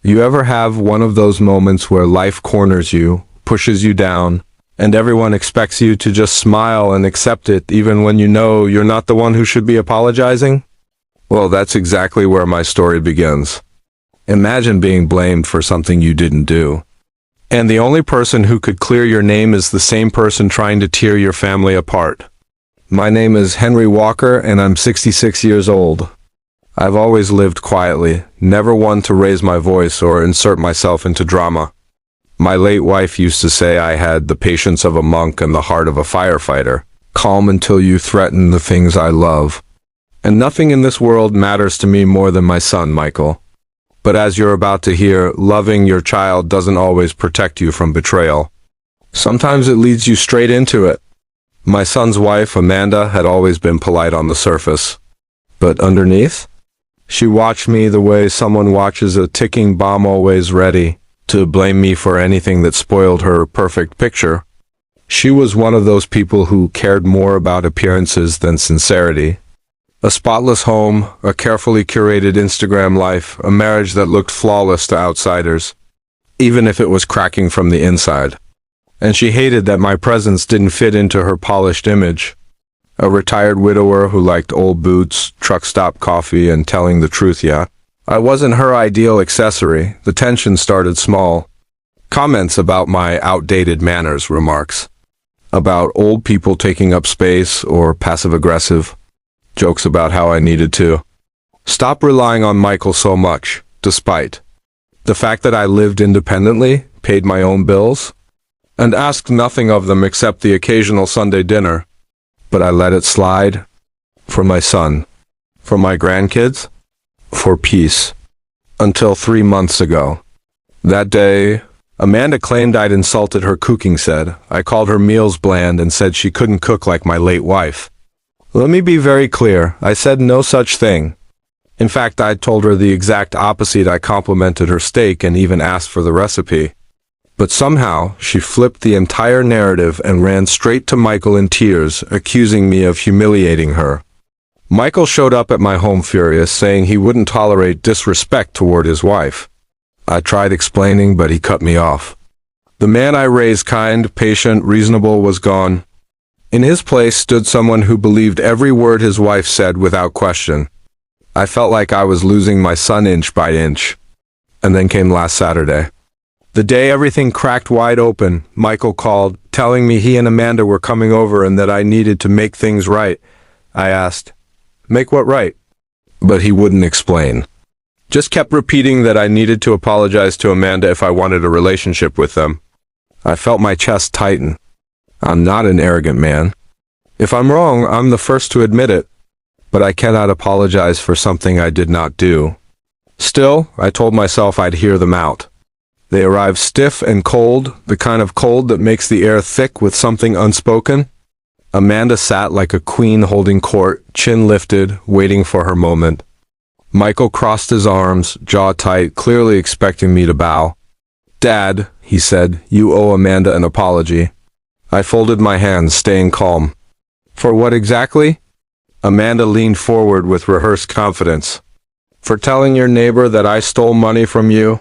You ever have one of those moments where life corners you, pushes you down, and everyone expects you to just smile and accept it even when you know you're not the one who should be apologizing? Well, that's exactly where my story begins. Imagine being blamed for something you didn't do. And the only person who could clear your name is the same person trying to tear your family apart. My name is Henry Walker, and I'm 66 years old. I've always lived quietly, never one to raise my voice or insert myself into drama. My late wife used to say I had the patience of a monk and the heart of a firefighter, calm until you threaten the things I love. And nothing in this world matters to me more than my son, Michael. But as you're about to hear, loving your child doesn't always protect you from betrayal. Sometimes it leads you straight into it. My son's wife, Amanda, had always been polite on the surface. But underneath? She watched me the way someone watches a ticking bomb, always ready to blame me for anything that spoiled her perfect picture. She was one of those people who cared more about appearances than sincerity. A spotless home, a carefully curated Instagram life, a marriage that looked flawless to outsiders, even if it was cracking from the inside. And she hated that my presence didn't fit into her polished image. A retired widower who liked old boots, truck stop coffee, and telling the truth, yeah. I wasn't her ideal accessory. The tension started small. Comments about my outdated manners, remarks about old people taking up space or passive-aggressive, jokes about how I needed to stop relying on Michael so much, despite the fact that I lived independently, paid my own bills, and asked nothing of them except the occasional Sunday dinner. But I let it slide. For my son. For my grandkids. For peace. Until 3 months ago. That day, Amanda claimed I'd insulted her cooking said. I called her meals bland and said she couldn't cook like my late wife. Let me be very clear, I said no such thing. In fact, I told her the exact opposite. I complimented her steak and even asked for the recipe. But somehow, she flipped the entire narrative and ran straight to Michael in tears, accusing me of humiliating her. Michael showed up at my home furious, saying he wouldn't tolerate disrespect toward his wife. I tried explaining, but he cut me off. The man I raised kind, patient, reasonable was gone. In his place stood someone who believed every word his wife said without question. I felt like I was losing my son inch by inch. And then came last Saturday. The day everything cracked wide open, Michael called, telling me he and Amanda were coming over and that I needed to make things right. I asked, make what right? But he wouldn't explain. Just kept repeating that I needed to apologize to Amanda if I wanted a relationship with them. I felt my chest tighten. I'm not an arrogant man. If I'm wrong, I'm the first to admit it. But I cannot apologize for something I did not do. Still, I told myself I'd hear them out. They arrived stiff and cold, the kind of cold that makes the air thick with something unspoken. Amanda sat like a queen holding court, chin lifted, waiting for her moment. Michael crossed his arms, jaw tight, clearly expecting me to bow. Dad, he said, you owe Amanda an apology. I folded my hands, staying calm. For what exactly? Amanda leaned forward with rehearsed confidence. For telling your neighbor that I stole money from you?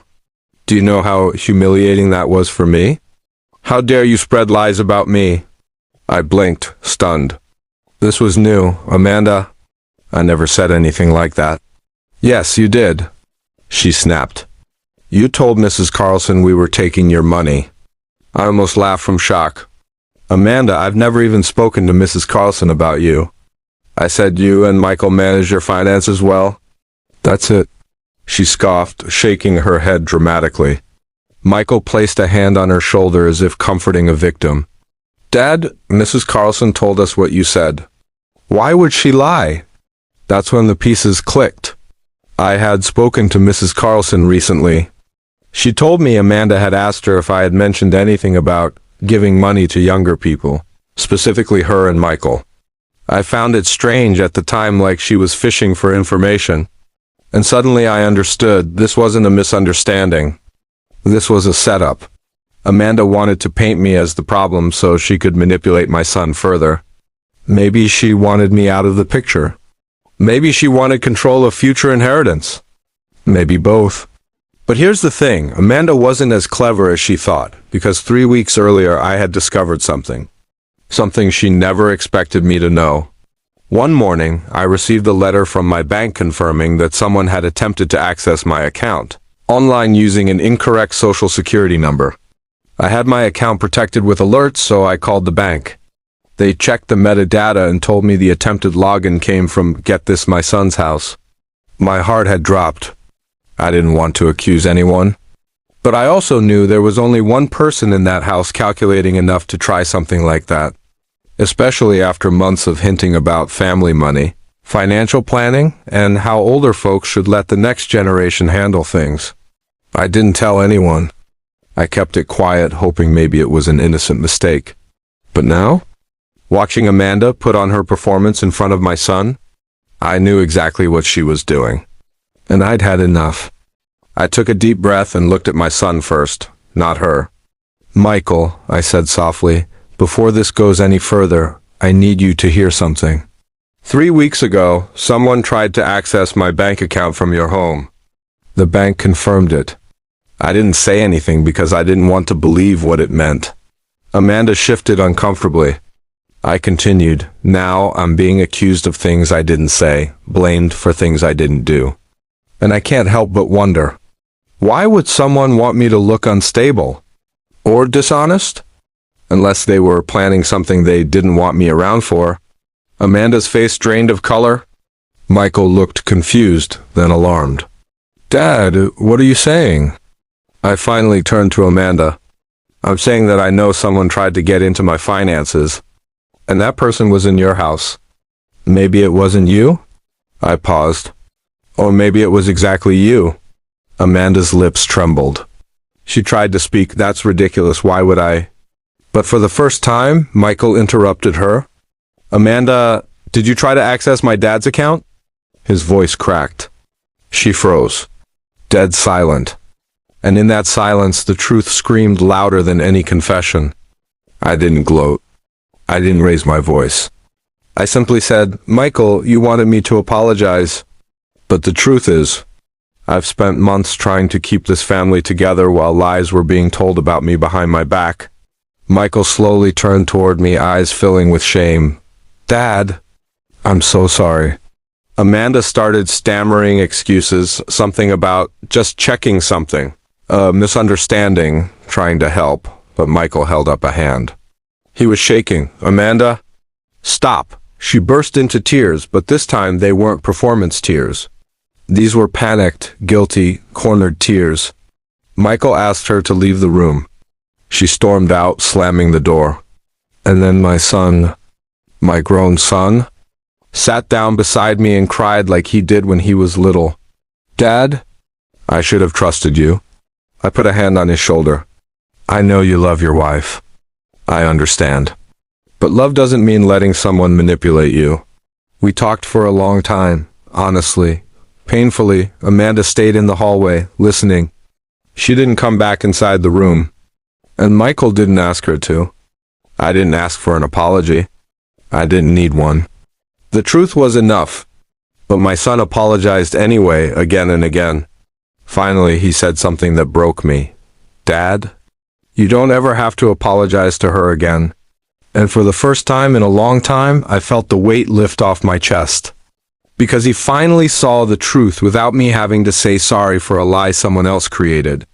Do you know how humiliating that was for me? How dare you spread lies about me? I blinked, stunned. This was new, Amanda. I never said anything like that. Yes, you did, she snapped. You told Mrs. Carlson we were taking your money. I almost laughed from shock. Amanda, I've never even spoken to Mrs. Carlson about you. I said you and Michael manage your finances well. That's it. She scoffed, shaking her head dramatically. Michael placed a hand on her shoulder as if comforting a victim. Dad, Mrs. Carlson told us what you said. Why would she lie? That's when the pieces clicked. I had spoken to Mrs. Carlson recently. She told me Amanda had asked her if I had mentioned anything about giving money to younger people, specifically her and Michael. I found it strange at the time, like she was fishing for information. And suddenly I understood this wasn't a misunderstanding. This was a setup. Amanda wanted to paint me as the problem so she could manipulate my son further. Maybe she wanted me out of the picture. Maybe she wanted control of future inheritance. Maybe both. But here's the thing, Amanda wasn't as clever as she thought, because 3 weeks earlier I had discovered something. Something she never expected me to know. One morning, I received a letter from my bank confirming that someone had attempted to access my account online using an incorrect social security number. I had my account protected with alerts, so I called the bank. They checked the metadata and told me the attempted login came from, get this, my son's house. My heart had dropped. I didn't want to accuse anyone. But I also knew there was only one person in that house calculating enough to try something like that. Especially after months of hinting about family money, financial planning, and how older folks should let the next generation handle things. I didn't tell anyone. I kept it quiet, hoping maybe it was an innocent mistake. But now, watching Amanda put on her performance in front of my son, I knew exactly what she was doing. And I'd had enough. I took a deep breath and looked at my son first, not her. "Michael," I said softly, "before this goes any further, I need you to hear something. 3 weeks ago, someone tried to access my bank account from your home. The bank confirmed it. I didn't say anything because I didn't want to believe what it meant." Amanda shifted uncomfortably. I continued, "Now I'm being accused of things I didn't say, blamed for things I didn't do. And I can't help but wonder, why would someone want me to look unstable? Or dishonest? Unless they were planning something they didn't want me around for." Amanda's face drained of color. Michael looked confused, then alarmed. "Dad, what are you saying?" I finally turned to Amanda. "I'm saying that I know someone tried to get into my finances, and that person was in your house. Maybe it wasn't you?" I paused. "Or maybe it was exactly you." Amanda's lips trembled. She tried to speak, "That's ridiculous, why would I?" But for the first time, Michael interrupted her. "Amanda, did you try to access my dad's account?" His voice cracked. She froze, dead silent. And in that silence, the truth screamed louder than any confession. I didn't gloat. I didn't raise my voice. I simply said, "Michael, you wanted me to apologize. But the truth is, I've spent months trying to keep this family together while lies were being told about me behind my back." Michael slowly turned toward me, eyes filling with shame. "Dad, I'm so sorry." Amanda started stammering excuses, something about just checking something, a misunderstanding, trying to help, but Michael held up a hand. He was shaking. "Amanda, stop." She burst into tears, but this time they weren't performance tears. These were panicked, guilty, cornered tears. Michael asked her to leave the room. She stormed out, slamming the door. And then my son, my grown son, sat down beside me and cried like he did when he was little. "Dad, I should have trusted you." I put a hand on his shoulder. "I know you love your wife. I understand. But love doesn't mean letting someone manipulate you." We talked for a long time, honestly. Painfully, Amanda stayed in the hallway, listening. She didn't come back inside the room. And Michael didn't ask her to. I didn't ask for an apology. I didn't need one. The truth was enough. But my son apologized anyway, again and again. Finally, he said something that broke me. "Dad, you don't ever have to apologize to her again." And for the first time in a long time, I felt the weight lift off my chest. Because he finally saw the truth without me having to say sorry for a lie someone else created.